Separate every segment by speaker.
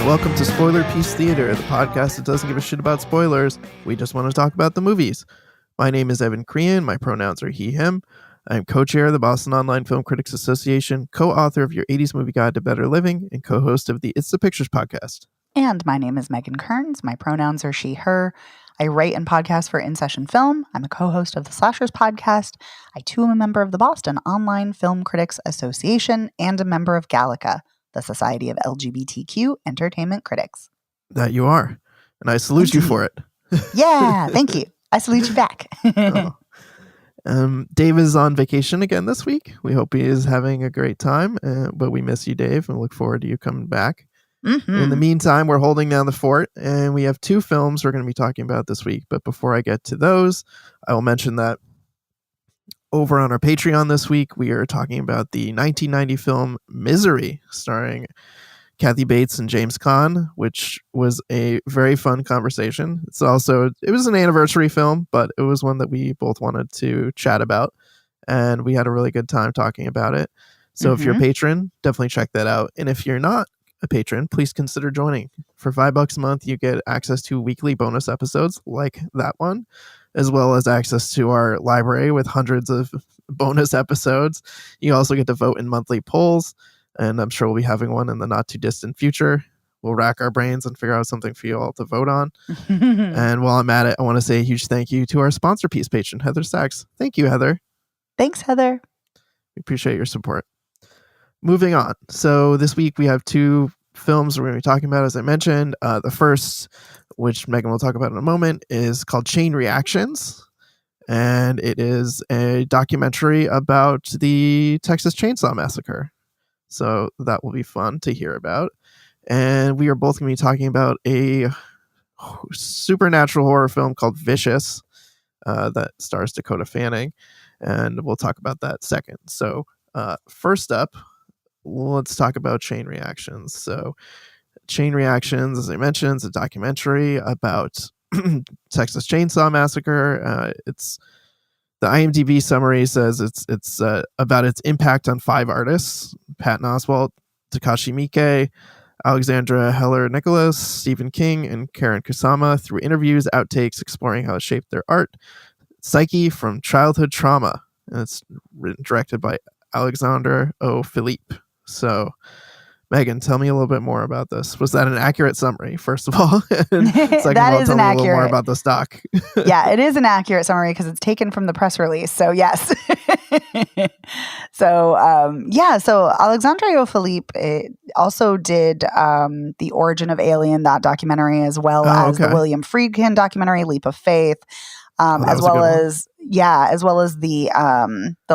Speaker 1: Welcome to Spoiler Piece Theater, the podcast that doesn't give a shit about spoilers. We just want to talk about the movies. My name is Evan Crean. My pronouns are he, him. I'm co-chair of the Boston Online Film Critics Association, co-author of Your 80s Movie Guide to Better Living, and co-host of the It's the Pictures podcast.
Speaker 2: And my name is Megan Kearns. My pronouns are she, her. I write and podcast for In Session Film. I'm a co-host of the Slashers podcast. I too am a member of the Boston Online Film Critics Association and a member of Gallica, the Society of LGBTQ Entertainment Critics.
Speaker 1: That you are. And I salute you for it.
Speaker 2: Yeah, thank you. I salute you back.
Speaker 1: Dave is on vacation again this week. We hope he is having a great time, but we miss you, Dave, and look forward to you coming back.
Speaker 2: Mm-hmm.
Speaker 1: In the meantime, we're holding down the fort, and we have two films we're going to be talking about this week. But before I get to those, I will mention that over on our Patreon this week, we are talking about the 1990 film Misery, starring Kathy Bates and James Caan, which was a very fun conversation. It was an anniversary film, but it was one that we both wanted to chat about, and we had a really good time talking about it. So if you're a patron, definitely check that out. And if you're not a patron, please consider joining. For $5 a month, you get access to weekly bonus episodes like that one, as well as access to our library with hundreds of bonus episodes. You also get to vote in monthly polls, and I'm sure we'll be having one in the not too distant future. We'll rack our brains and figure out something for you all to vote on. And while I'm at it, I want to say a huge thank you to our sponsor piece patron, Heather Sachs. Thank you, Heather.
Speaker 2: Thanks, Heather.
Speaker 1: We appreciate your support. Moving on. So this week we have two films we're going to be talking about, as I mentioned. The first, which Megan will talk about in a moment, is called Chain Reactions. And it is a documentary about the Texas Chainsaw Massacre. So that will be fun to hear about. And we are both going to be talking about a supernatural horror film called Vicious that stars Dakota Fanning. And we'll talk about that second. So first up, let's talk about Chain Reactions. So Chain Reactions, as I mentioned, is a documentary about Texas Chainsaw Massacre. It's the IMDb summary says it's about its impact on 5 artists: Patton Oswalt, Takashi Miike, Alexandra Heller-Nicholas, Stephen King, and Karen Kusama, through interviews, outtakes, exploring how it shaped their art, psyche from childhood trauma. And it's written, directed by Alexandre O. Philippe. So, Megan, tell me a little bit more about this. Was that an accurate summary, first of all? And second
Speaker 2: That
Speaker 1: of all,
Speaker 2: is
Speaker 1: tell
Speaker 2: an
Speaker 1: me a
Speaker 2: accurate.
Speaker 1: little more about this doc.
Speaker 2: Yeah, it is an accurate summary because it's taken from the press release. So yes. So Alexandre O. Philippe also did The Origin of Alien, that documentary, as well as the William Friedkin documentary, Leap of Faith, as well as the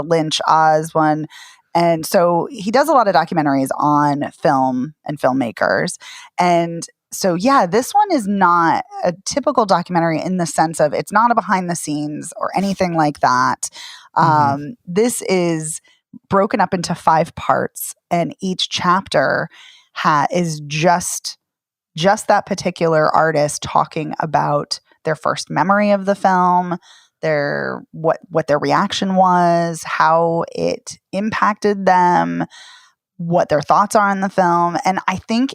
Speaker 2: Lynch Oz one. And so he does a lot of documentaries on film and filmmakers. And so, yeah, this one is not a typical documentary in the sense of it's not a behind the scenes or anything like that. This is broken up into 5 parts, and each chapter is just that particular artist talking about their first memory of the film, what their reaction was, how it impacted them, what their thoughts are on the film. And I think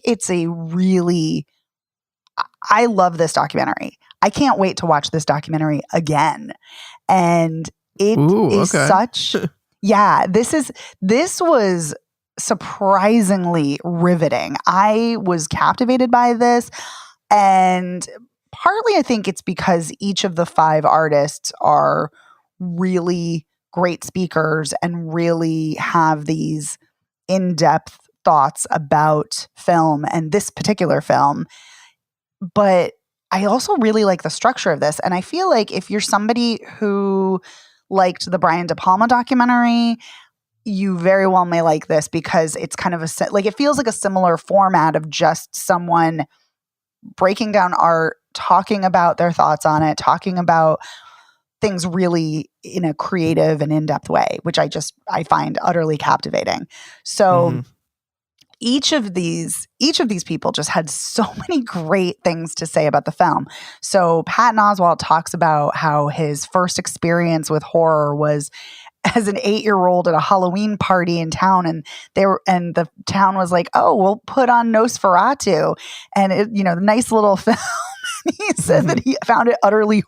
Speaker 2: I love this documentary. I can't wait to watch this documentary again. And it is such, this was surprisingly riveting. I was captivated by this, and partly I think it's because each of the 5 artists are really great speakers and really have these in-depth thoughts about film and this particular film. But I also really like the structure of this. And I feel like if you're somebody who liked the Brian De Palma documentary, you very well may like this, because it's kind of it feels like a similar format of just someone breaking down art, talking about their thoughts on it, talking about things really in a creative and in-depth way, which I find utterly captivating. So each of these people just had so many great things to say about the film. So Patton Oswalt talks about how his first experience with horror was as an 8-year-old at a Halloween party in town, and the town was like, "Oh, we'll put on Nosferatu," and it, the nice little film. He said that he found it utterly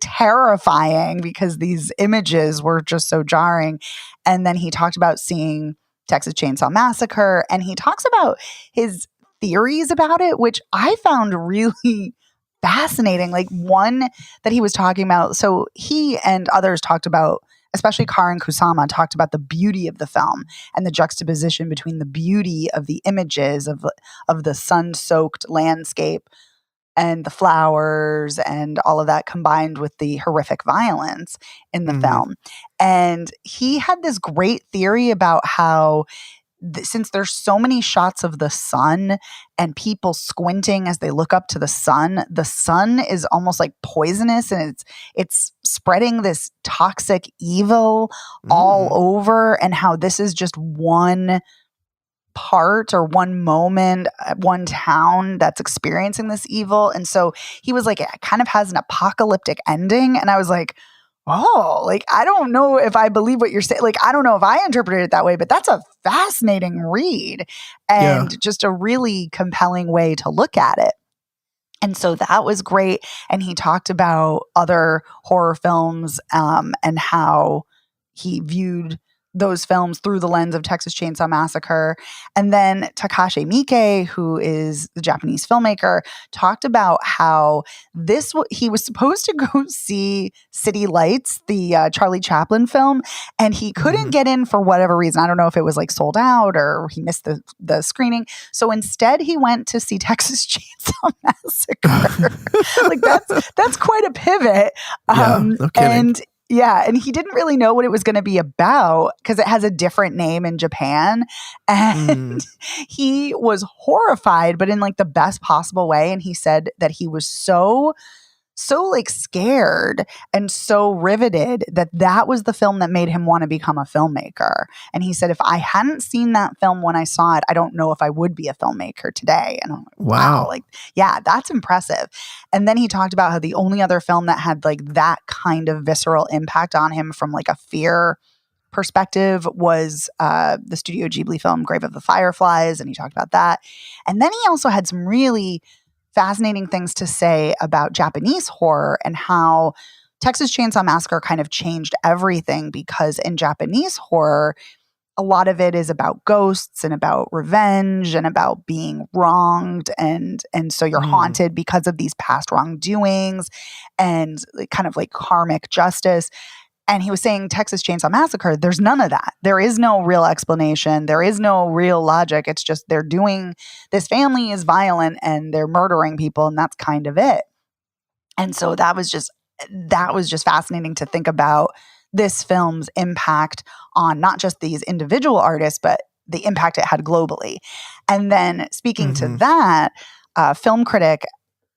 Speaker 2: terrifying because these images were just so jarring. And then he talked about seeing Texas Chainsaw Massacre, and he talks about his theories about it, which I found really fascinating. Like one that he was talking about. So he and others talked about, especially Karin Kusama, talked about the beauty of the film and the juxtaposition between the beauty of the images of the sun-soaked landscape and the flowers and all of that combined with the horrific violence in the film. And he had this great theory about how since there's so many shots of the sun and people squinting as they look up to the sun is almost like poisonous, and it's spreading this toxic evil all over, and how this is just one part or one moment, one town that's experiencing this evil. And so he was like, it kind of has an apocalyptic ending. And I was like, oh, like, I don't know if I believe what you're saying. Like, I don't know if I interpreted it that way, but that's a fascinating read and just a really compelling way to look at it. And so that was great. And he talked about other horror films and how he viewed those films through the lens of Texas Chainsaw Massacre. And then Takashi Miike, who is the Japanese filmmaker, talked about how he was supposed to go see City Lights, the Charlie Chaplin film, and he couldn't get in for whatever reason. I don't know if it was like sold out or he missed the screening. So instead he went to see Texas Chainsaw Massacre. Like that's quite a pivot.
Speaker 1: No kidding.
Speaker 2: And he didn't really know what it was going to be about because it has a different name in Japan. And he was horrified, but in like the best possible way. And he said that he was so like scared and so riveted that was the film that made him want to become a filmmaker. And he said, if I hadn't seen that film when I saw it, I don't know if I would be a filmmaker today. And I'm like, wow, like, yeah, that's impressive. And then he talked about how the only other film that had like that kind of visceral impact on him from like a fear perspective was the Studio Ghibli film Grave of the Fireflies. And he talked about that. And then he also had some really fascinating things to say about Japanese horror and how Texas Chainsaw Massacre kind of changed everything, because in Japanese horror, a lot of it is about ghosts and about revenge and about being wronged. And so you're haunted because of these past wrongdoings and kind of like karmic justice. And he was saying Texas Chainsaw Massacre, there's none of that. There is no real explanation. There is no real logic. It's just this family is violent and they're murdering people, and that's kind of it. And so that was just fascinating to think about this film's impact on not just these individual artists, but the impact it had globally. And then speaking to that, film critic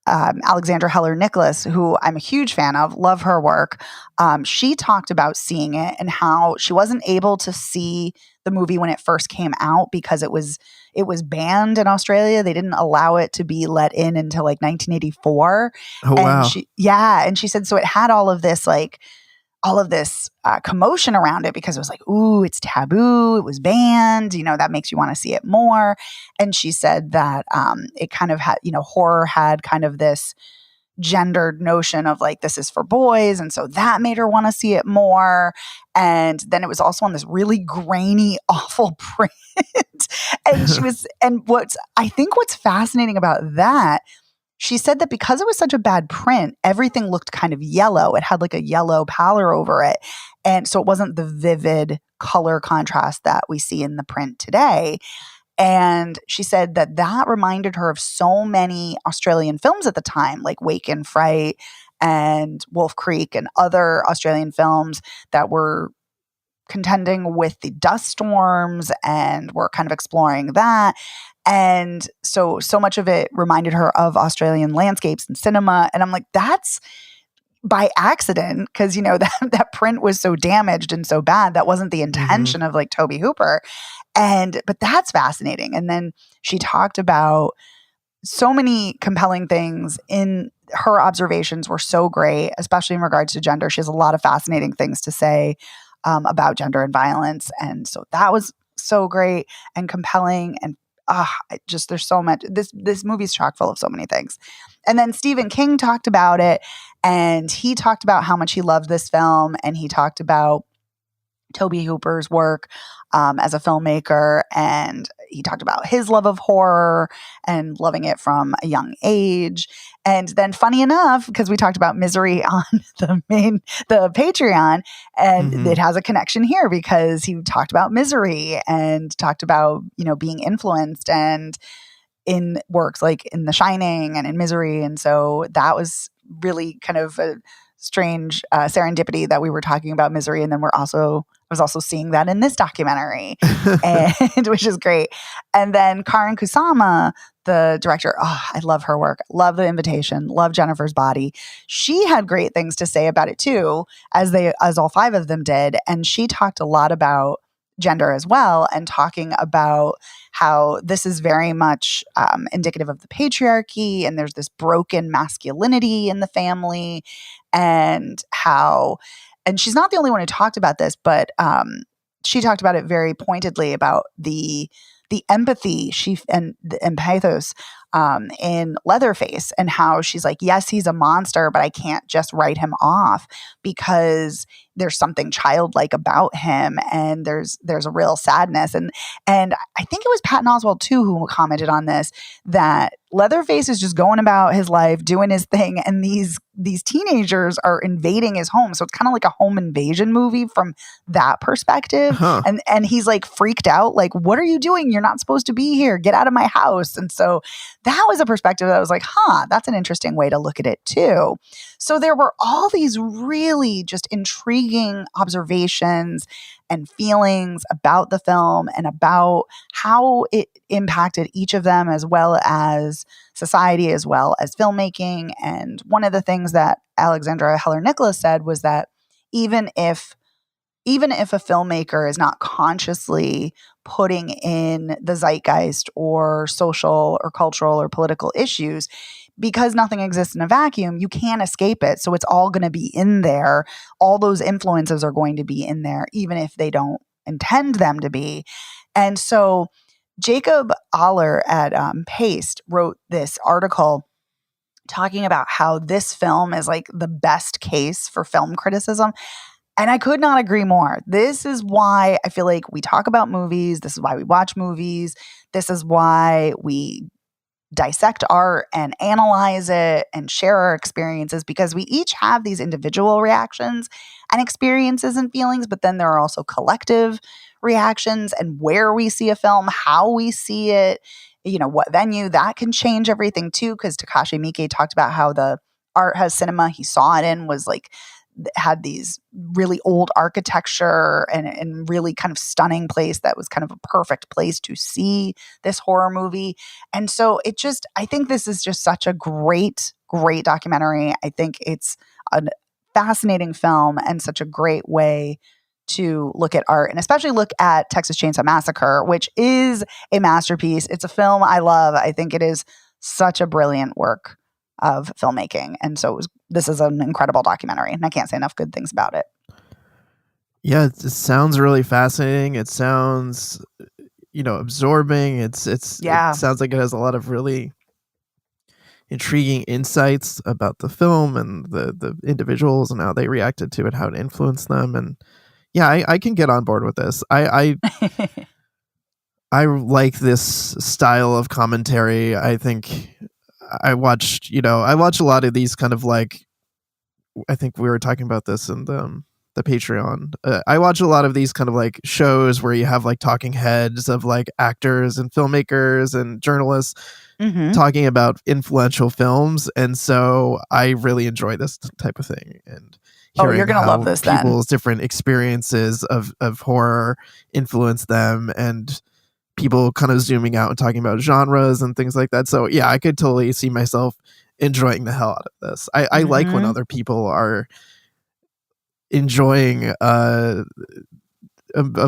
Speaker 2: Alexandra Heller Nicholas, who I'm a huge fan of, love her work. She talked about seeing it and how she wasn't able to see the movie when it first came out because it was banned in Australia. They didn't allow it to be let in until like 1984.
Speaker 1: Oh, wow.
Speaker 2: And she said, so it had all of this commotion around it because it was like, ooh, it's taboo. It was banned. That makes you want to see it more. And she said that it kind of had, horror had kind of this gendered notion of like, this is for boys. And so that made her want to see it more. And then it was also on this really grainy, awful print. And what's fascinating about that, she said that because it was such a bad print, everything looked kind of yellow. It had like a yellow pallor over it. And so it wasn't the vivid color contrast that we see in the print today. And she said that reminded her of so many Australian films at the time, like Wake in Fright and Wolf Creek and other Australian films that were contending with the dust storms and were kind of exploring that. And so much of it reminded her of Australian landscapes and cinema. And I'm like, that's by accident, because, that print was so damaged and so bad. That wasn't the intention of like Tobe Hooper. But that's fascinating. And then she talked about so many compelling things in her observations were so great, especially in regards to gender. She has a lot of fascinating things to say about gender and violence. And so that was so great and compelling. And there's so much. This movie's chock full of so many things. And then Stephen King talked about it, and he talked about how much he loved this film, and he talked about Tobe Hooper's work as a filmmaker, and he talked about his love of horror and loving it from a young age. And then, funny enough, because we talked about Misery on the Patreon, and it has a connection here because he talked about Misery and talked about, being influenced and in works like in The Shining and in Misery. And so that was really kind of a strange serendipity that we were talking about Misery, and then I was also seeing that in this documentary, and which is great. And then Karin Kusama, the director, I love her work. Love The Invitation. Love Jennifer's Body. She had great things to say about it too, as all five of them did. And she talked a lot about gender as well, and talking about how this is very much indicative of the patriarchy, and there's this broken masculinity in the family, and she's not the only one who talked about this, but she talked about it very pointedly about the empathy and pathos in Leatherface, and how she's like, yes, he's a monster, but I can't just write him off because there's something childlike about him, and there's a real sadness. And I think it was Patton Oswalt too who commented on this, that Leatherface is just going about his life, doing his thing, and these teenagers are invading his home. So it's kind of like a home invasion movie from that perspective.
Speaker 1: Huh.
Speaker 2: And he's like freaked out, like, what are you doing? You're not supposed to be here. Get out of my house. And so that was a perspective that was like, that's an interesting way to look at it too. So there were all these really just intriguing observations and feelings about the film and about how it impacted each of them, as well as society, as well as filmmaking. And one of the things that Alexandra Heller-Nicholas said was that even if a filmmaker is not consciously putting in the zeitgeist or social or cultural or political issues, because nothing exists in a vacuum, you can't escape it. So it's all going to be in there. All those influences are going to be in there, even if they don't intend them to be. And so Jacob Aller at Paste wrote this article talking about how this film is like the best case for film criticism. And I could not agree more. This is why I feel like we talk about movies. This is why we watch movies. This is why we dissect art and analyze it and share our experiences, because we each have these individual reactions and experiences and feelings, but then there are also collective reactions, and where we see a film, how we see it, what venue, that can change everything too. Because Takashi Miike talked about how the art house cinema he saw it in was like, had these really old architecture and really kind of stunning place that was kind of a perfect place to see this horror movie. And so I think this is just such a great, great documentary. I think it's a fascinating film and such a great way to look at art, and especially look at Texas Chainsaw Massacre, which is a masterpiece. It's a film I love. I think it is such a brilliant work of filmmaking. And so this is an incredible documentary, and I can't say enough good things about it.
Speaker 1: Yeah, it sounds really fascinating. It sounds, absorbing. It sounds like it has a lot of really intriguing insights about the film and the individuals and how they reacted to it, how it influenced them. And yeah, I can get on board with this. I like this style of commentary. I think I watch a lot of these kind of like, I think we were talking about this in the Patreon. I watch a lot of these kind of like shows where you have like talking heads of like actors and filmmakers and journalists talking about influential films. And so I really enjoy this type of thing. And
Speaker 2: you're going to love this
Speaker 1: people's different experiences of horror influence them, and people kind of zooming out and talking about genres and things like that. So yeah, I could totally see myself enjoying the hell out of this. I like when other people are enjoying a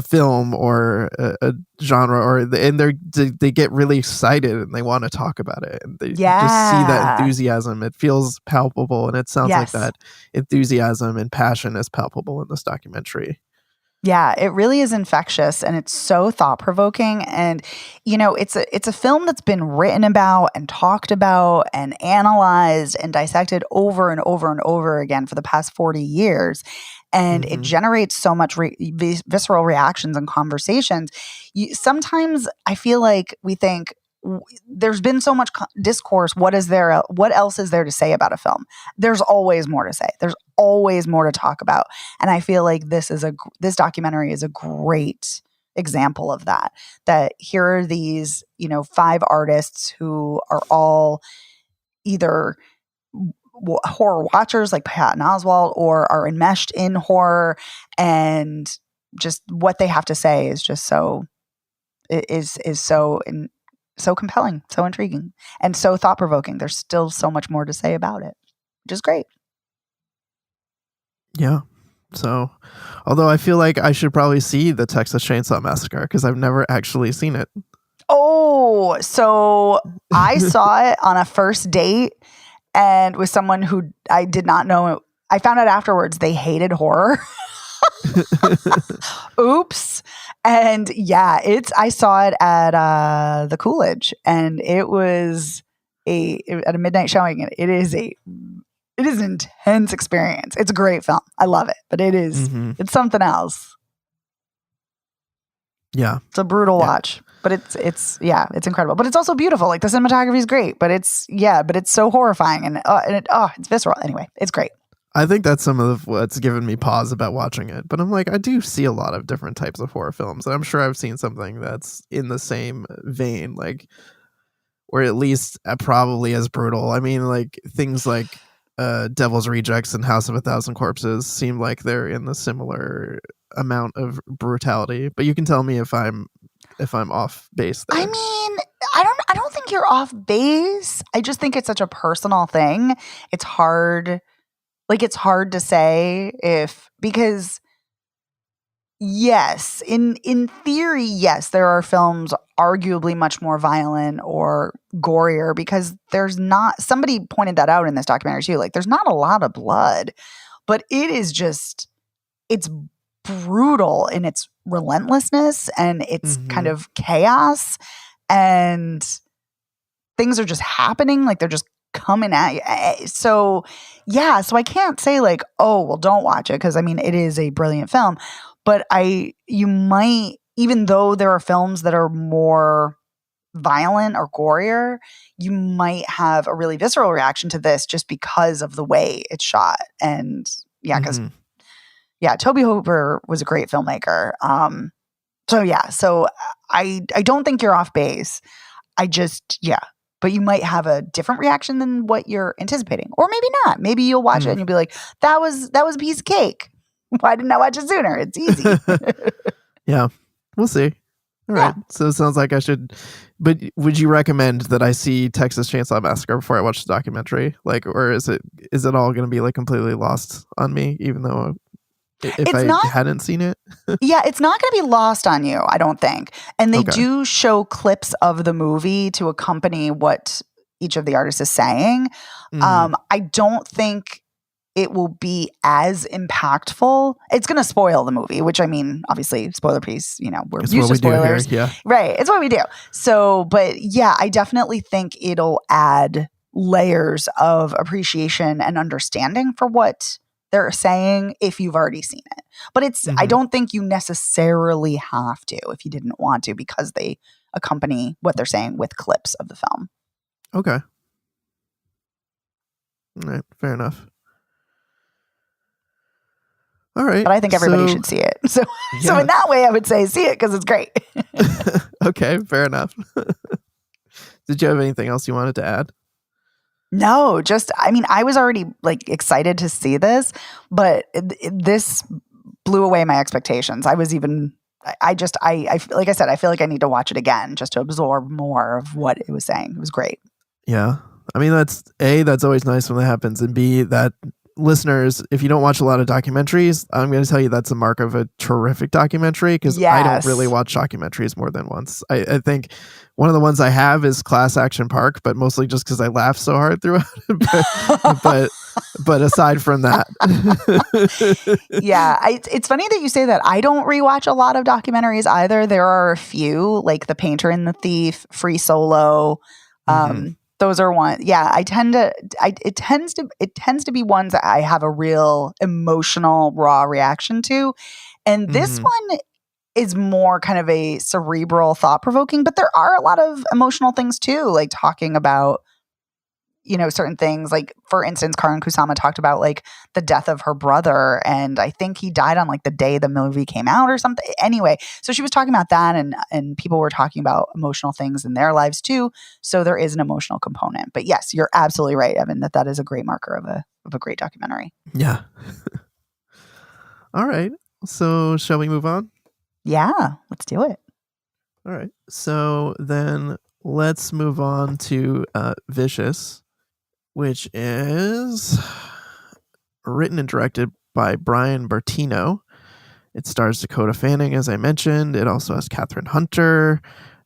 Speaker 1: film or a genre, and they get really excited and they want to talk about it, and they just see that enthusiasm. It feels palpable, and it sounds like that enthusiasm and passion is palpable in this documentary.
Speaker 2: Yeah, it really is infectious and it's so thought-provoking. And, it's a film that's been written about and talked about and analyzed and dissected over and over and over again for the past 40 years. And it generates so much visceral reactions and conversations. Sometimes I feel like we think, there's been so much discourse. What else is there to say about a film? There's always more to say. There's always more to talk about. And I feel like this documentary is a great example of that. That here are these, 5 artists who are all either horror watchers like Patton Oswalt or are enmeshed in horror, and just what they have to say is just so so compelling, so intriguing, and so thought-provoking. There's still so much more to say about it, which is great.
Speaker 1: Yeah. So, although I feel like I should probably see the Texas Chainsaw Massacre because I've never actually seen it.
Speaker 2: Oh, so I saw it on a first date and with someone who I did not know. I found out afterwards they hated horror. Oops. And yeah, I saw it at the Coolidge, and it was at a midnight showing. It is an intense experience. It's a great film. I love it, but it's something else.
Speaker 1: Yeah.
Speaker 2: It's a brutal watch, but it's incredible. But it's also beautiful. Like, the cinematography is great, but it's so horrifying and it's visceral. Anyway, it's great.
Speaker 1: I think that's some of what's given me pause about watching it. But I'm like, I do see a lot of different types of horror films, and I'm sure I've seen something that's in the same vein, like, or at least probably as brutal. I mean, like, things like Devil's Rejects and House of a Thousand Corpses seem like they're in the similar amount of brutality. But you can tell me if I'm off base there.
Speaker 2: I mean, I don't think you're off base. I just think it's such a personal thing. It's hard. Like, it's hard to say because yes, in theory, yes, there are films arguably much more violent or gorier because there's not, somebody pointed that out in this documentary too, like, there's not a lot of blood, but it is just, it's brutal in its relentlessness and its kind of chaos, and things are just happening, like, they're just coming at you. So I can't say like, oh, well, don't watch it, because I mean, it is a brilliant film, but you might, even though there are films that are more violent or gorier, you might have a really visceral reaction to this just because of the way it's shot. And because Tobe Hooper was a great filmmaker. So I don't think you're off base. But you might have a different reaction than what you're anticipating, or maybe not. Maybe you'll watch it and you'll be like, that was a piece of cake. Why didn't I watch it sooner? It's easy.
Speaker 1: Yeah, we'll see. All right. So it sounds like I should, but would you recommend that I see Texas Chainsaw Massacre before I watch the documentary? Like, or is it all going to be like completely lost on me, even though if I hadn't seen it?
Speaker 2: Yeah, it's not going to be lost on you, I don't think. And they do show clips of the movie to accompany what each of the artists is saying. I don't think it will be as impactful. It's going to spoil the movie, which, I mean, obviously, spoiler piece, we're used to spoilers.
Speaker 1: Yeah.
Speaker 2: Right. It's what we do. So, but yeah, I definitely think it'll add layers of appreciation and understanding for what they're saying if you've already seen it. But I don't think you necessarily have to if you didn't want to, because they accompany what they're saying with clips of the film.
Speaker 1: Okay. All right. Fair enough. All right.
Speaker 2: But I think everybody should see it. So in that way, I would say see it because it's great.
Speaker 1: Okay. Fair enough. Did you have anything else you wanted to add?
Speaker 2: No, I was already like excited to see this, but this blew away my expectations. I was even, like I said, I feel like I need to watch it again just to absorb more of what it was saying. It was great.
Speaker 1: Yeah. I mean, that's always nice when that happens. And B, that listeners, if you don't watch a lot of documentaries, I'm going to tell you that's a mark of a terrific documentary, because I don't really watch documentaries more than once. I think one of the ones I have is Class Action Park, but mostly just because I laughed so hard throughout it. But But aside from that,
Speaker 2: Yeah, it's funny that you say that. I don't rewatch a lot of documentaries either. There are a few, like The Painter and the Thief, Free Solo.
Speaker 1: Mhm.
Speaker 2: Those are one. Yeah, it tends to be ones that I have a real emotional raw reaction to. And this
Speaker 1: Mhm.
Speaker 2: one is more kind of a cerebral, thought provoking, but there are a lot of emotional things too, like talking about, certain things. Like, for instance, Karan Kusama talked about like the death of her brother. And I think he died on like the day the movie came out or something. Anyway, so she was talking about that, and people were talking about emotional things in their lives too. So there is an emotional component. But yes, you're absolutely right, Evan, that is a great marker of a great documentary.
Speaker 1: Yeah. All right. So shall we move on?
Speaker 2: Yeah, let's do it.
Speaker 1: All right. So then let's move on to Vicious, which is written and directed by Brian Bertino. It stars Dakota Fanning, as I mentioned. It also has Catherine Hunter,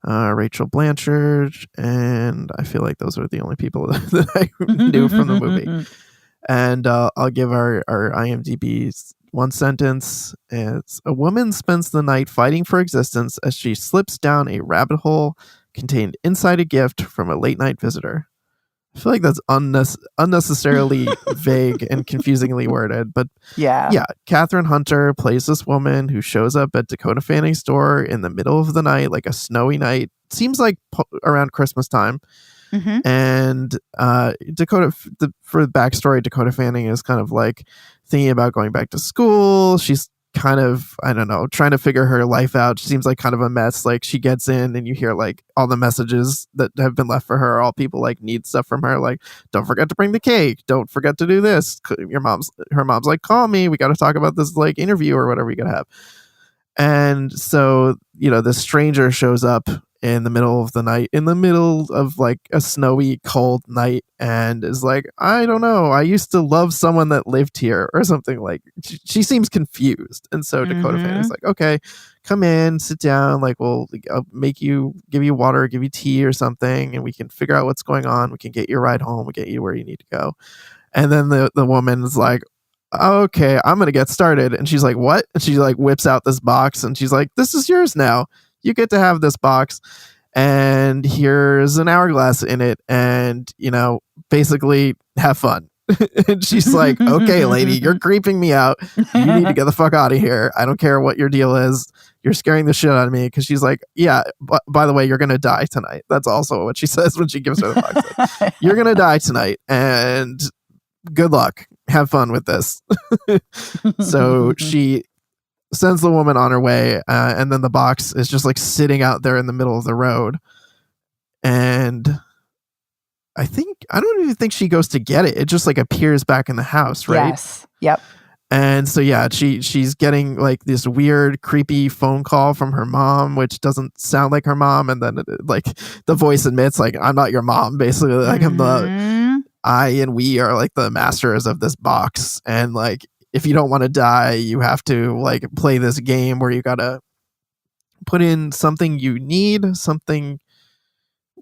Speaker 1: Rachel Blanchard, and I feel like those are the only people that I knew from the movie. And I'll give our IMDb's one sentence. It's: a woman spends the night fighting for existence as she slips down a rabbit hole contained inside a gift from a late night visitor. I feel like that's unnecessarily vague and confusingly worded, but
Speaker 2: Yeah.
Speaker 1: Catherine Hunter plays this woman who shows up at Dakota Fanning's store in the middle of the night, like a snowy night. Seems like around Christmas time.
Speaker 2: Mm-hmm.
Speaker 1: And for the backstory, Dakota Fanning is kind of like thinking about going back to school. She's kind of, I don't know, trying to figure her life out. She seems like kind of a mess. Like, she gets in and you hear like all the messages that have been left for her. All people like need stuff from her, like, don't forget to bring the cake, don't forget to do this. Her mom's like, call me, we got to talk about this like interview or whatever we gotta have. And so, this stranger shows up in the middle of the night, in the middle of like a snowy, cold night, and is like, I don't know, I used to love someone that lived here or something. Like, she seems confused. And so Dakota Fanning's like, okay, come in, sit down, like, I'll give you water, give you tea or something, and we can figure out what's going on. We can get you a ride home, we'll get you where you need to go. And then the woman is like, okay, I'm gonna get started. And she's like, what? And she like whips out this box and she's like, this is yours now, you get to have this box, and here's an hourglass in it, and basically have fun. And she's like, okay, lady, you're creeping me out, you need to get the fuck out of here, I don't care what your deal is, you're scaring the shit out of me. Because she's like, yeah, by the way, you're gonna die tonight. That's also what she says when she gives her the box. Like, you're gonna die tonight, and good luck, have fun with this. So she sends the woman on her way, and then the box is just like sitting out there in the middle of the road. And I don't even think she goes to get it. It just like appears back in the house, right?
Speaker 2: Yes. Yep.
Speaker 1: And so she's getting like this weird, creepy phone call from her mom, which doesn't sound like her mom. And then like the voice admits, like, I'm not your mom, basically. Like, I and we are like the masters of this box, and like, if you don't want to die, you have to like play this game where you gotta put in something you need, something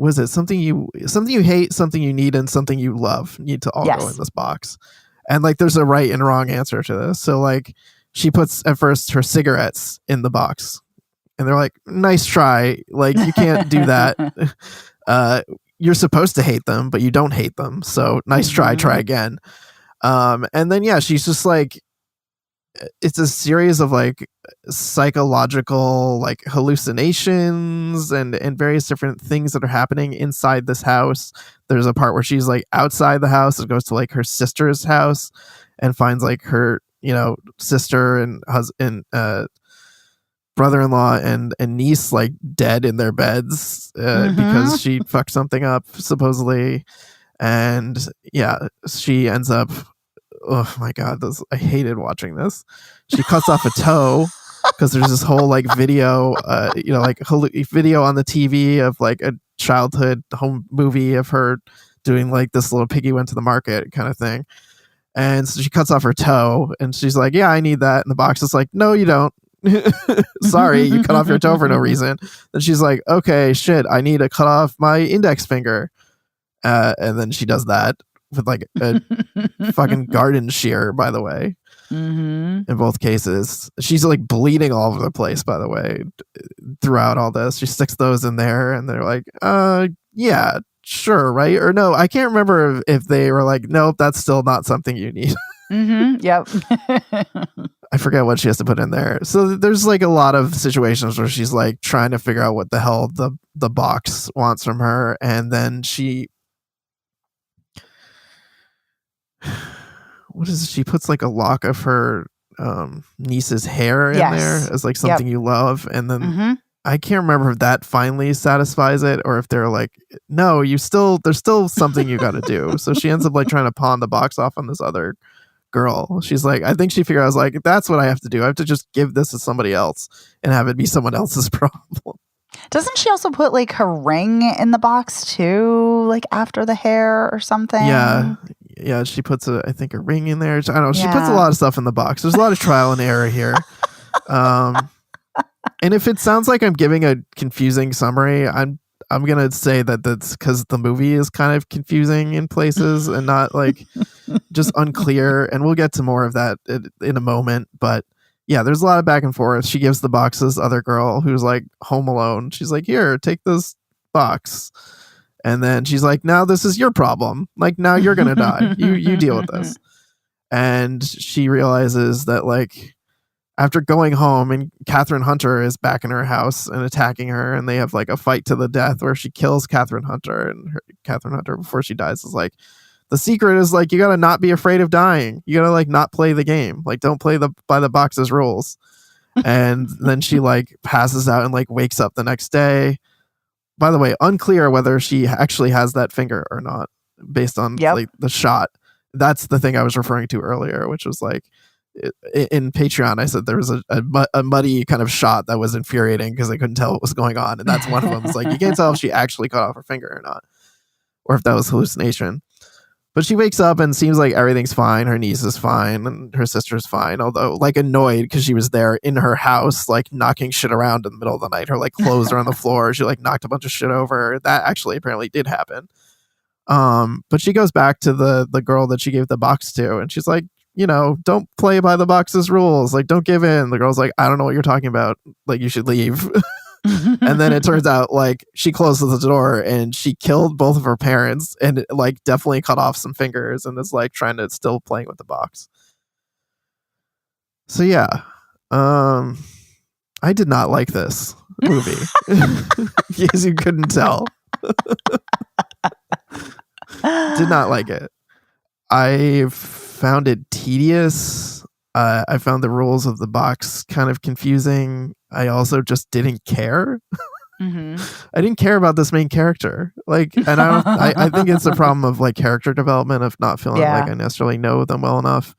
Speaker 1: you hate, something you need, and something you love need to all go in this box. And like, there's a right and wrong answer to this. So like, she puts at first her cigarettes in the box, and they're like, nice try, like, you can't do that. You're supposed to hate them, but you don't hate them, so nice try again. And then she's just like, it's a series of like psychological like hallucinations and various different things that are happening inside this house. There's a part where she's like outside the house and goes to like her sister's house and finds like her sister and husband, brother-in-law and niece like dead in their beds because she fucked something up supposedly. And she ends up, oh my god, I hated watching this. She cuts off a toe because there's this whole like video video on the TV of like a childhood home movie of her doing like this little piggy went to the market kind of thing. And so she cuts off her toe and she's like, yeah, I need that. And the box is like, no, you don't. Sorry, you cut off your toe for no reason. Then she's like, okay, shit, I need to cut off my index finger. And then she does that, with like a fucking garden shear, by the way.
Speaker 2: Mm-hmm.
Speaker 1: In both cases, she's like bleeding all over the place, by the way, throughout all this. She sticks those in there and they're like, yeah, sure, right? Or no, I can't remember if they were like, nope, that's still not something you need.
Speaker 2: Mm-hmm. Yep.
Speaker 1: I forget what she has to put in there. So there's like a lot of situations where she's like trying to figure out what the hell the box wants from her, and then she she puts like a lock of her niece's hair in there as like something you love, and then I can't remember if that finally satisfies it or if they're like, no, there's still something you got to do. So she ends up like trying to pawn the box off on this other girl. She's like, I think she figured out, I was like, that's what I have to do. I have to just give this to somebody else and have it be someone else's problem.
Speaker 2: Doesn't she also put like her ring in the box too, like after the hair or something?
Speaker 1: Yeah, she puts I think a ring in there. I don't know. She puts a lot of stuff in the box. There's a lot of trial and error here. And if it sounds like I'm giving a confusing summary, I'm gonna say that that's because the movie is kind of confusing in places and not like just unclear. And we'll get to more of that in a moment. But yeah, there's a lot of back and forth. She gives the box to this other girl who's like home alone. She's like, here, take this box. And then she's like, now this is your problem. Like, now you're gonna die. You deal with this. And she realizes that like after going home, and Catherine Hunter is back in her house and attacking her, and they have like a fight to the death where she kills Catherine Hunter, and Catherine Hunter before she dies is like, the secret is like, you gotta not be afraid of dying. You gotta like not play the game. Like, don't play by the box's rules. And then she like passes out and like wakes up the next day. By the way, unclear whether she actually has that finger or not based on like the shot. That's the thing I was referring to earlier, which was like, in Patreon, I said there was a muddy kind of shot that was infuriating because I couldn't tell what was going on. And that's one of them. It's like, you can't tell if she actually cut off her finger or not, or if that was hallucination. But she wakes up and seems like everything's fine. Her niece is fine and her sister's fine, although like annoyed because she was there in her house, like knocking shit around in the middle of the night. Her like clothes are on the floor. She like knocked a bunch of shit over. That actually apparently did happen. But she goes back to the girl that she gave the box to, and she's like, you know, don't play by the box's rules. Like, don't give in. The girl's like, I don't know what you're talking about. Like, you should leave. And then it turns out like she closes the door and she killed both of her parents and like definitely cut off some fingers and is like trying to still playing with the box. So yeah, I did not like this movie. As you couldn't tell. Did not like it. I found it tedious. I found the rules of the box kind of confusing. I also just didn't care. I didn't care about this main character. Like, and I think it's a problem of like character development of not feeling like I necessarily know them well enough.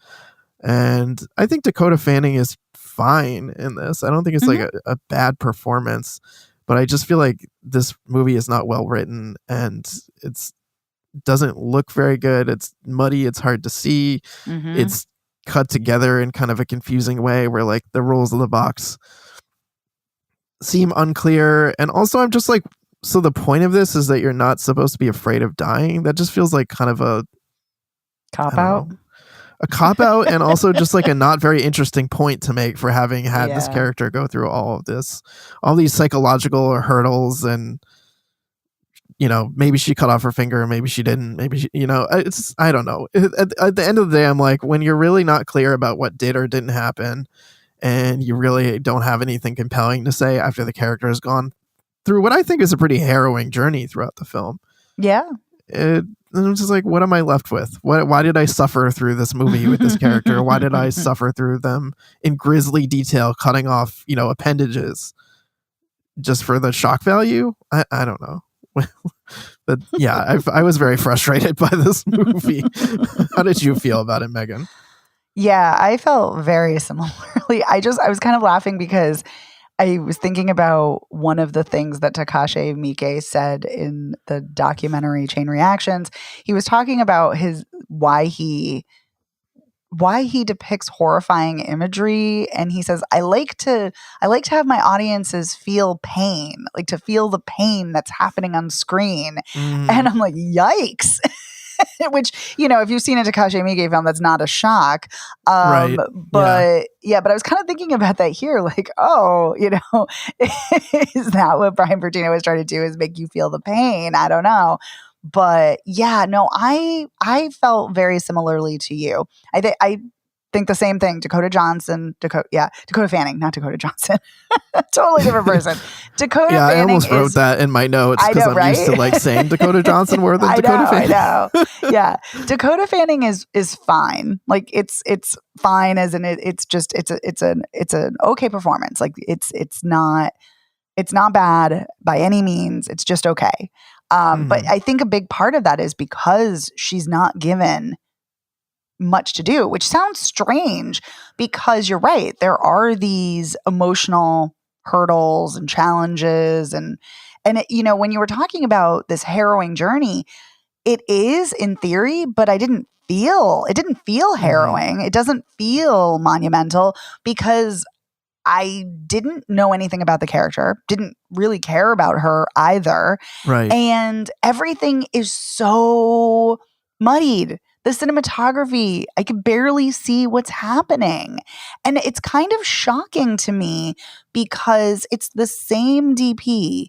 Speaker 1: And I think Dakota Fanning is fine in this. I don't think it's like a bad performance, but I just feel like this movie is not well written and it's doesn't look very good. It's muddy. It's hard to see. It's cut together in kind of a confusing way where like the rules of the box seem unclear. And also I'm just like, so the point of this is that you're not supposed to be afraid of dying. That just feels like kind of a
Speaker 2: cop-out.
Speaker 1: A cop-out and also just like a not very interesting point to make for having had this character go through all of this, all these psychological hurdles. And you know, maybe she cut off her finger, maybe she didn't, maybe she, you know, I don't know. At the end of the day, I'm like, when you're really not clear about what did or didn't happen, and you really don't have anything compelling to say after the character has gone through what I think is a pretty harrowing journey throughout the film.
Speaker 2: Yeah.
Speaker 1: I'm just like, what am I left with? Why did I suffer through this movie with this character? Why did I suffer through them in grisly detail, cutting off, you know, appendages just for the shock value? I don't know. But yeah, I was very frustrated by this movie. How did you feel about it, Megan?
Speaker 2: Yeah, I felt very similarly. I was kind of laughing because I was thinking about one of the things that Takashi Miike said in the documentary Chain Reactions. He was talking about why he depicts horrifying imagery, and he says, I like to have my audiences feel pain, like to feel the pain that's happening on screen. And I'm like, yikes. which, if you've seen a Takashi Miike film, that's not a shock.
Speaker 1: Right.
Speaker 2: But but I was kind of thinking about that here, like, is that what Brian Bertino was trying to do, is make you feel the pain? I don't know. But yeah, no, I felt very similarly to you. I think the same thing. Dakota Fanning, not Dakota Johnson. Totally different person. Dakota Fanning.
Speaker 1: I almost wrote that in my notes because I'm used to like saying Dakota Johnson more than Dakota Fanning.
Speaker 2: I know. Yeah, Dakota Fanning is fine. Like it's fine, as in it's an okay performance. Like it's not bad by any means. It's just okay. But I think a big part of that is because she's not given much to do, which sounds strange because you're right. There are these emotional hurdles and challenges. And when you were talking about this harrowing journey, it is in theory, but it didn't feel harrowing. It doesn't feel monumental because I didn't know anything about the character, didn't really care about her either.
Speaker 1: Right.
Speaker 2: And everything is so muddied. The cinematography, I could barely see what's happening. And it's kind of shocking to me because it's the same DP,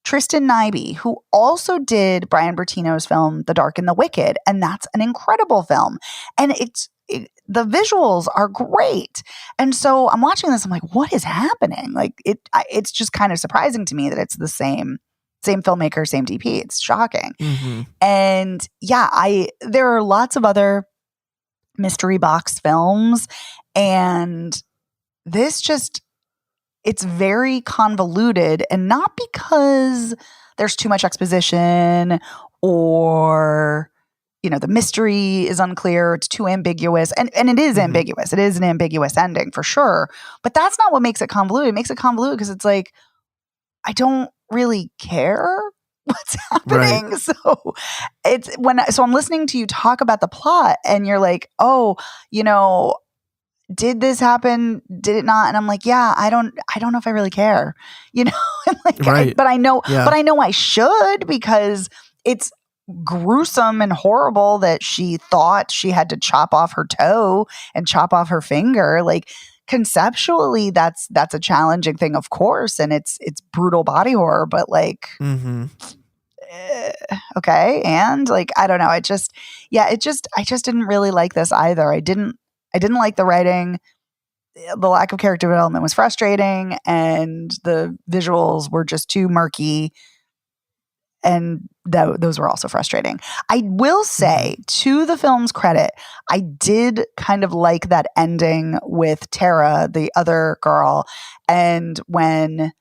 Speaker 2: Tristan Nyby, who also did Brian Bertino's film, The Dark and the Wicked. And that's an incredible film. And the visuals are great. And so I'm watching this, I'm like, what is happening? Like it's just kind of surprising to me that it's the same filmmaker, same DP. It's shocking. And yeah, there are lots of other mystery box films, and this it's very convoluted, and not because there's too much exposition or the mystery is unclear, it's too ambiguous, and it is ambiguous. It is an ambiguous ending for sure, but that's not what makes it convoluted. It makes it convoluted because it's like, I don't really care what's happening. Right. So I'm listening to you talk about the plot, and you're like, oh, did this happen? Did it not? And I'm like, yeah, I don't know if I really care, like,
Speaker 1: right.
Speaker 2: but I know I should, because it's gruesome and horrible that she thought she had to chop off her toe and chop off her finger. Like, conceptually, that's a challenging thing, of course, and it's brutal body horror, but like, okay, and like, I don't know, I just didn't really like this either. I didn't like the writing. The lack of character development was frustrating, and the visuals were just too murky, and those were also frustrating. I will say, to the film's credit, I did kind of like that ending with Tara, the other girl, and when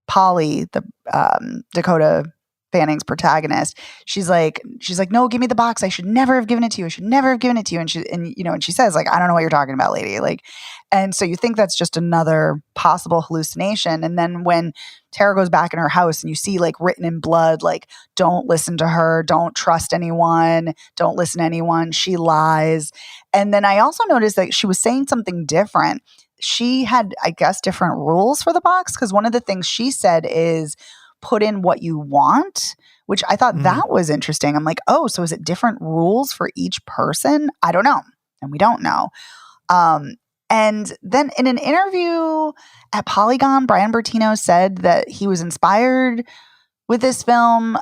Speaker 2: Polly, the Dakota Fanning's protagonist, she's like, no, give me the box. I should never have given it to you. And she says, like, I don't know what you're talking about, lady. Like, and so you think that's just another possible hallucination. And then when Tara goes back in her house and you see, like, written in blood, like, don't listen to her, don't trust anyone, don't listen to anyone, she lies. And then I also noticed that she was saying something different. She had, I guess, different rules for the box, because one of the things she said is, put in what you want, which I thought that was interesting. I'm like, oh, so is it different rules for each person? I don't know. And we don't know. And then in an interview at Polygon, Brian Bertino said that he was inspired with this film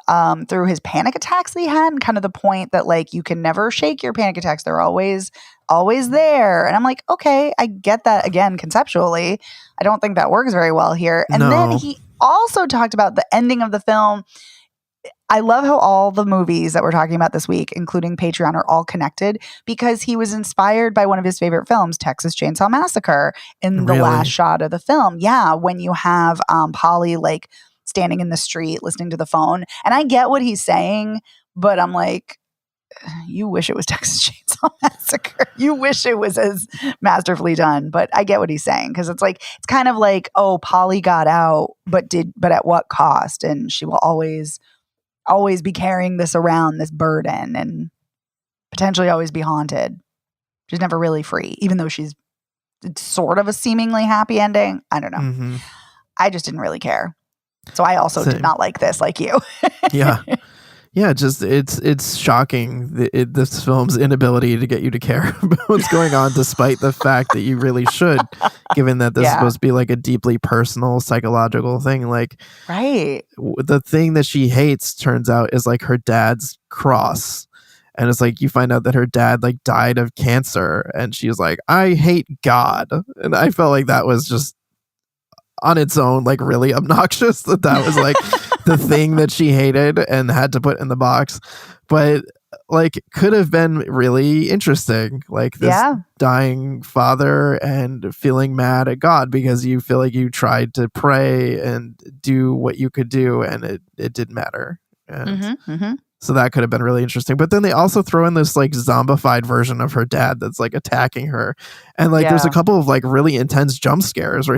Speaker 2: through his panic attacks that he had, and kind of the point that, like, you can never shake your panic attacks. They're always there. And I'm like, okay, I get that. Again, conceptually, I don't think that works very well here. And then he also talked about the ending of the film. I love how all the movies that we're talking about this week, including Patreon, are all connected, because he was inspired by one of his favorite films, Texas Chainsaw Massacre, in the last shot of the film. Yeah, when you have Polly, like, standing in the street listening to the phone. And I get what he's saying, but I'm like, you wish it was Texas Chainsaw Massacre. You wish it was as masterfully done. But I get what he's saying, because it's like, it's kind of like, oh, Polly got out, but at what cost? And she will always be carrying this around, this burden, and potentially always be haunted. She's never really free, even though it's sort of a seemingly happy ending. I don't know. I just didn't really care. So I also did not like this, like you.
Speaker 1: Yeah. Yeah, just it's shocking this film's inability to get you to care about what's going on, despite the fact that you really should, given that this is
Speaker 2: Yeah.
Speaker 1: supposed to be like a deeply personal psychological thing. Like
Speaker 2: Right.
Speaker 1: the thing that she hates turns out is like her dad's cross. And it's like you find out that her dad like died of cancer, and she's like, I hate God. And I felt like that was just on its own like really obnoxious that was like the thing that she hated and had to put in the box, but like could have been really interesting, like this
Speaker 2: Yeah.
Speaker 1: dying father and feeling mad at God because you feel like you tried to pray and do what you could do and it didn't matter. And so that could have been really interesting. But then they also throw in this like zombified version of her dad that's like attacking her. And like there's a
Speaker 2: Yeah.
Speaker 1: couple of like really intense jump scares where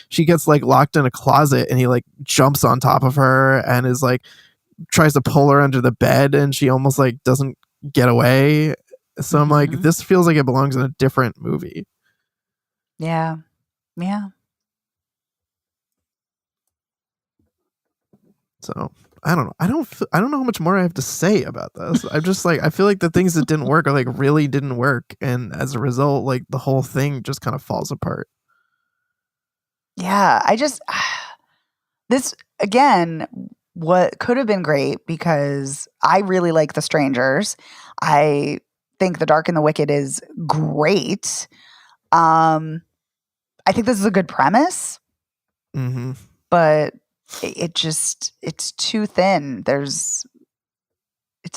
Speaker 1: she gets like locked in a closet and he like jumps on top of her and is like tries to pull her under the bed and she almost like doesn't get away. So I'm like, this feels like it belongs in a different movie.
Speaker 2: Yeah. Yeah.
Speaker 1: So I don't know. I don't know how much more I have to say about this. I'm just like, I feel like the things that didn't work are like really didn't work. And as a result, like the whole thing just kind of falls apart.
Speaker 2: Yeah. This again, what could have been great because I really like The Strangers. I think The Dark and the Wicked is great. I think this is a good premise, but it's too thin. It's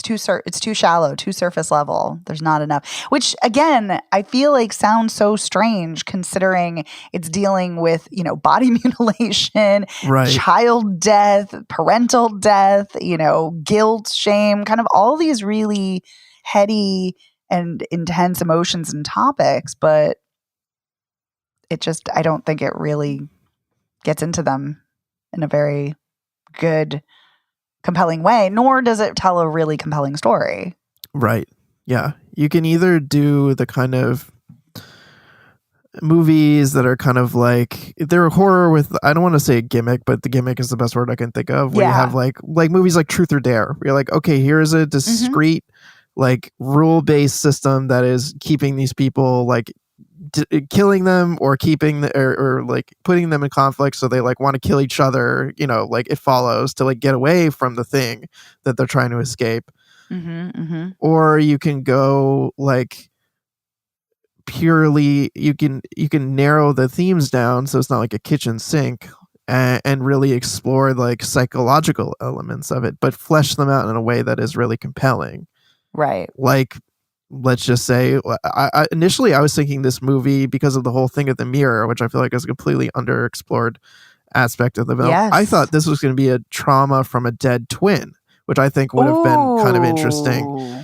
Speaker 2: too shallow, too surface level. There's not enough, which again, I feel like sounds so strange considering it's dealing with, body mutilation,
Speaker 1: Right.
Speaker 2: child death, parental death, guilt, shame, kind of all these really heady and intense emotions and topics, but I don't think it really gets into them in a very good, compelling way, nor does it tell a really compelling story.
Speaker 1: Right. Yeah. You can either do the kind of movies that are kind of like they're horror with, I don't want to say a gimmick, but the gimmick is the best word I can think of, where you have like movies like Truth or Dare, where you're like, okay, here's a discrete like rule-based system that is keeping these people like killing them or keeping or like putting them in conflict, so they like want to kill each other, like it follows to like get away from the thing that they're trying to escape. Or you can go like purely, you can narrow the themes down so it's not like a kitchen sink, and really explore like psychological elements of it, but flesh them out in a way that is really compelling.
Speaker 2: Right.
Speaker 1: Like, let's just say, initially I was thinking this movie, because of the whole thing of the mirror, which I feel like is a completely underexplored aspect of the film.
Speaker 2: Yes.
Speaker 1: I thought this was going to be a trauma from a dead twin, which I think would have been kind of interesting.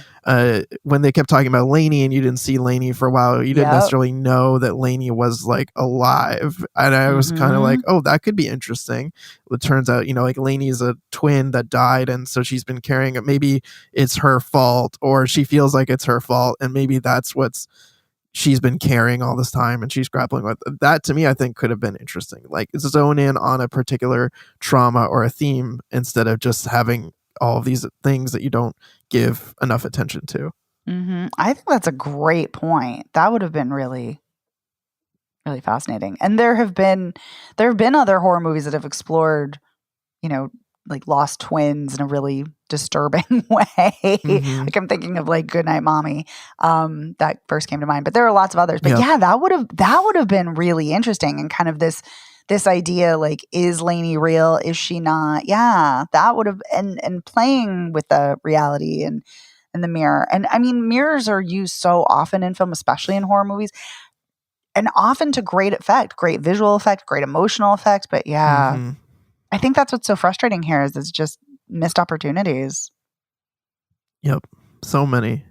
Speaker 1: When they kept talking about Lainey and you didn't see Lainey for a while, you didn't necessarily know that Lainey was like alive. And I was kind of like, oh, that could be interesting. It turns out, like Lainey is a twin that died. And so she's been carrying it. Maybe it's her fault, or she feels like it's her fault. And maybe that's what's she's been carrying all this time and she's grappling with. That to me, I think could have been interesting. Like zone in on a particular trauma or a theme instead of just having all of these things that you don't give enough attention to.
Speaker 2: I think that's a great point. That would have been really, really fascinating. And there have been other horror movies that have explored, like lost twins in a really disturbing way. Like I'm thinking of like Goodnight Mommy, that first came to mind. But there are lots of others. But that would have been really interesting, and kind of this idea, like, is Lainey real? Is she not? Yeah, that would have, and playing with the reality and the mirror. And I mean, mirrors are used so often in film, especially in horror movies, and often to great effect, great visual effect, great emotional effect. But I think that's what's so frustrating here is it's just missed opportunities.
Speaker 1: Yep, so many.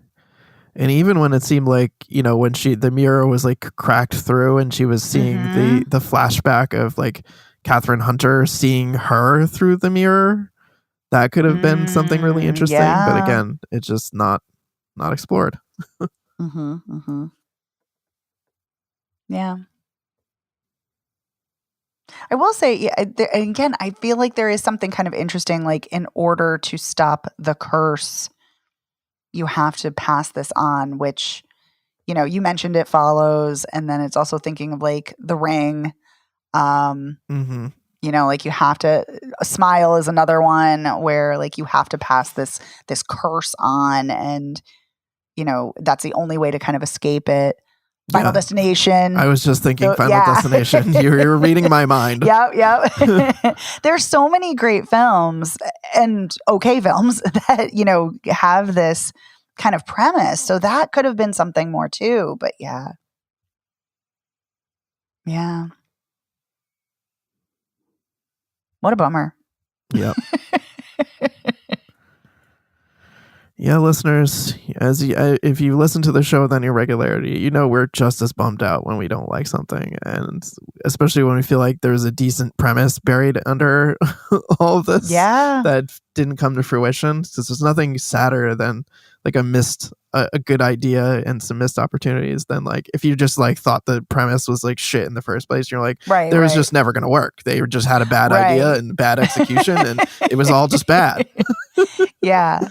Speaker 1: And even when it seemed like, when the mirror was like cracked through and she was seeing the flashback of like Catherine Hunter seeing her through the mirror, that could have been something really interesting. But again, it's just not explored.
Speaker 2: Yeah. I will say, yeah, and again, I feel like there is something kind of interesting. Like, in order to stop the curse, you have to pass this on, which, you mentioned It Follows, and then it's also thinking of like The Ring.
Speaker 1: Mm-hmm.
Speaker 2: Like you have to, Smile is another one where like you have to pass this curse on, and that's the only way to kind of escape it. Final Destination.
Speaker 1: I was just thinking Final Destination. You were reading my mind.
Speaker 2: Yep. There's so many great films and okay films that, have this kind of premise. So that could have been something more too. But yeah. Yeah. What a bummer.
Speaker 1: Yep. Yeah, listeners, if you listen to the show with any regularity, we're just as bummed out when we don't like something, and especially when we feel like there's a decent premise buried under all of this that didn't come to fruition. So there's nothing sadder than like a good idea and some missed opportunities than like if you just like thought the premise was like shit in the first place. You're like, there was just never going to work. They just had a bad idea and bad execution, and it was all just bad.
Speaker 2: Yeah.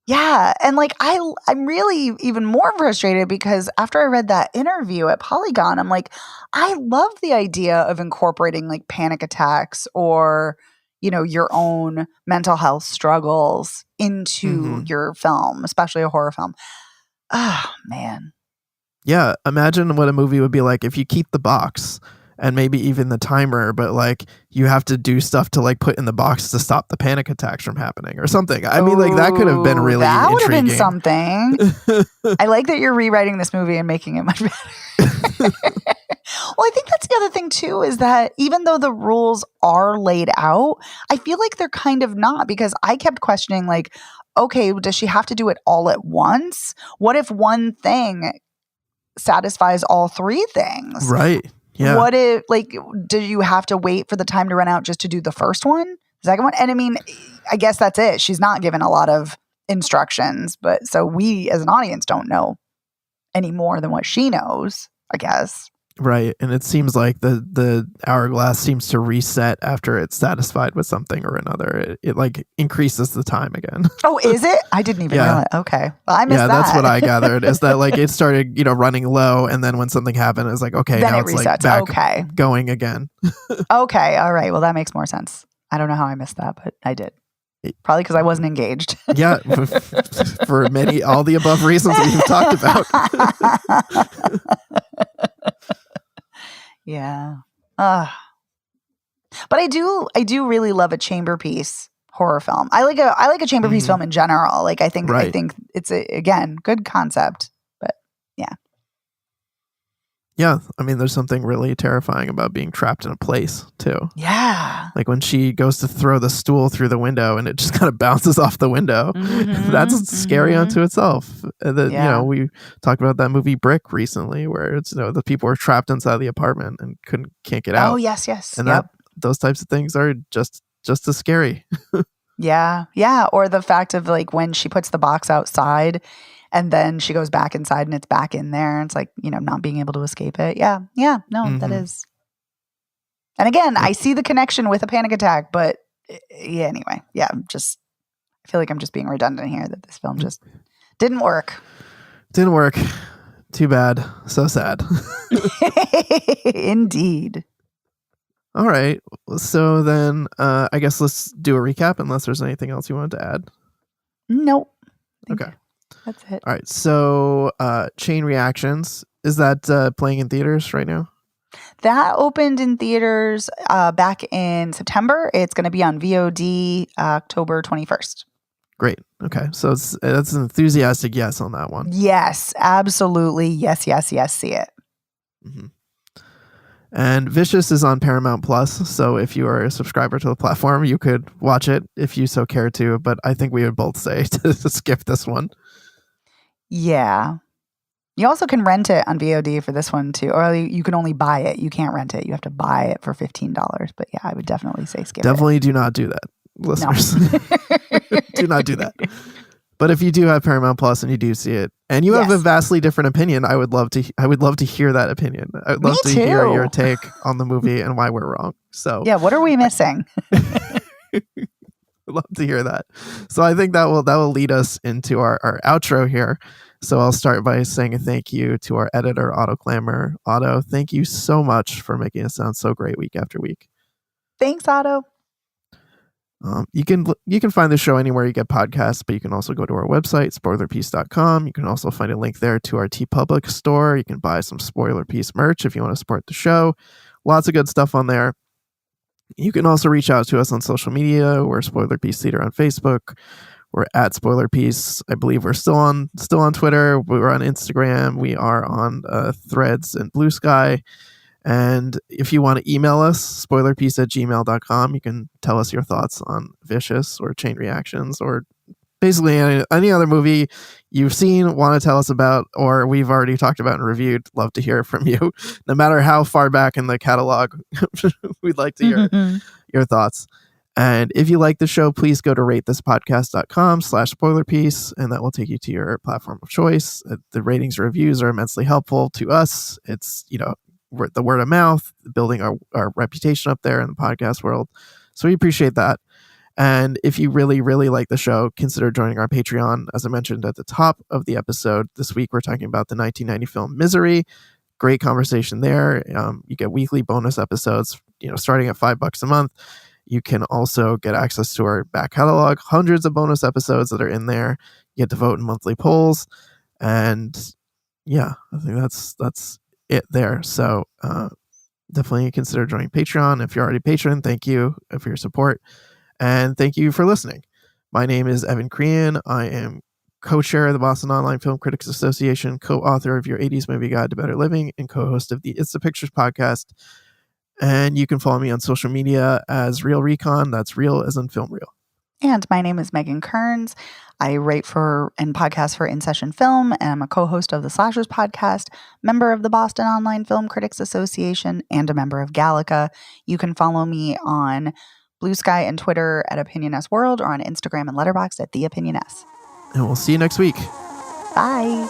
Speaker 2: Yeah. And like, I'm really even more frustrated because after I read that interview at Polygon, I'm like, I love the idea of incorporating like panic attacks or, your own mental health struggles into your film, especially a horror film. Oh, man.
Speaker 1: Yeah. Imagine what a movie would be like if you keep the box and maybe even the timer, but like you have to do stuff to like put in the box to stop the panic attacks from happening or something. I mean, like that could have been really
Speaker 2: that
Speaker 1: intriguing.
Speaker 2: Would have been something. I like that you're rewriting this movie and making it much better. Well, I think that's the other thing too, is that even though the rules are laid out, I feel like they're kind of not, because I kept questioning like, okay, does she have to do it all at once? What if one thing satisfies all three things?
Speaker 1: Right. Yeah.
Speaker 2: What if, like, do you have to wait for the time to run out just to do the first one, the second one? And I mean, I guess that's it. She's not given a lot of instructions, but so we as an audience don't know any more than what she knows, I guess.
Speaker 1: Right. And it seems like the hourglass seems to reset after it's satisfied with something or another. It like increases the time again.
Speaker 2: Oh, is it? I didn't even realize. Okay. Well, I missed that.
Speaker 1: Yeah, that's what I gathered, is that like it started, running low, and then when something happened, it was like, okay,
Speaker 2: then
Speaker 1: now
Speaker 2: it
Speaker 1: it's
Speaker 2: resets.
Speaker 1: like back going again.
Speaker 2: Okay. All right. Well, that makes more sense. I don't know how I missed that, but I did. Probably because I wasn't engaged.
Speaker 1: Yeah. For all the above reasons we've talked about.
Speaker 2: Yeah. But I do really love a chamber piece horror film. I like a chamber piece film in general. Like I think it's again, good concept, but yeah.
Speaker 1: Yeah, I mean, there's something really terrifying about being trapped in a place too.
Speaker 2: Yeah.
Speaker 1: Like when she goes to throw the stool through the window and it just kind of bounces off the window. That's scary unto itself. We talked about that movie Brick recently, where it's the people were trapped inside the apartment and can't get out.
Speaker 2: Oh yes.
Speaker 1: And those types of things are just as scary.
Speaker 2: Yeah. Or the fact of like when she puts the box outside and then she goes back inside and it's back in there. It's like, not being able to escape it. Yeah. No, that is. And again, I see the connection with a panic attack, but yeah, anyway. Yeah, I feel like I'm just being redundant here that this film just didn't work.
Speaker 1: Didn't work. Too bad. So sad.
Speaker 2: Indeed.
Speaker 1: All right. So then I guess let's do a recap unless there's anything else you wanted to add.
Speaker 2: Nope.
Speaker 1: Okay.
Speaker 2: That's it.
Speaker 1: All right. So Chain Reactions, is that playing in theaters right now?
Speaker 2: That opened in theaters back in September. It's going to be on VOD October 21st.
Speaker 1: Great. Okay. So that's an enthusiastic yes on that one.
Speaker 2: Yes, absolutely. Yes. See it.
Speaker 1: Mm-hmm. And Vicious is on Paramount Plus, so if you are a subscriber to the platform, you could watch it if you so care to, but I think we would both say to skip this one.
Speaker 2: Yeah. You also can rent it on VOD for this one too, or you can only buy it. You can't rent it. You have to buy it for $15. But yeah, I would definitely say skip it.
Speaker 1: Definitely do not do that, listeners.
Speaker 2: No.
Speaker 1: Do not do that. But if you do have Paramount Plus and you do see it, and you have a vastly different opinion, I would love to hear that opinion. I would love to hear your take on the movie and why we're wrong. So
Speaker 2: yeah, what are we missing?
Speaker 1: I'd love to hear that. So I think that will lead us into our outro here. So I'll start by saying a thank you to our editor, Otto Clammer. Otto, thank you so much for making it sound so great week after week.
Speaker 2: Thanks, Otto.
Speaker 1: You can find the show anywhere you get podcasts, but you can also go to our website, spoilerpiece.com. You can also find a link there to our TeePublic store. You can buy some Spoiler Piece merch if you want to support the show. Lots of good stuff on there. You can also reach out to us on social media. We're Spoiler Piece Theater on Facebook. We're at Spoiler Piece. I believe we're still on Twitter. We're on Instagram. We are on Threads and Blue Sky. And if you want to email us, spoilerpiece@gmail.com, you can tell us your thoughts on Vicious or Chain Reactions or basically any other movie you've seen, want to tell us about, or we've already talked about and reviewed. Love to hear from you. No matter how far back in the catalog, we'd like to hear your thoughts. And if you like the show, please go to ratethispodcast.com/spoilerpiece, and that will take you to your platform of choice. The ratings and reviews are immensely helpful to us. It's, the word of mouth, building our reputation up there in the podcast world. So we appreciate that. And if you really, really like the show, consider joining our Patreon. As I mentioned at the top of the episode, this week we're talking about the 1990 film Misery. Great conversation there. You get weekly bonus episodes, starting at $5 a month. You can also get access to our back catalog, hundreds of bonus episodes that are in there. You get to vote in monthly polls. And yeah, I think that's it there. So definitely consider joining Patreon. If you're already a patron, thank you for your support. And thank you for listening. My name is Evan Crean. I am co-chair of the Boston Online Film Critics Association, co-author of Your 80s Movie Guide to Better Living, and co-host of the It's the Pictures podcast. And you can follow me on social media as Real Recon. That's real as in film reel.
Speaker 2: And my name is Megan Kearns. I write for and podcast for In Session Film, and I'm a co-host of the Slashers podcast, member of the Boston Online Film Critics Association, and a member of Gallica. You can follow me on Blue Sky and Twitter at OpinionS World, or on Instagram and Letterboxd at The Opinion S.
Speaker 1: And we'll see you next week.
Speaker 2: Bye.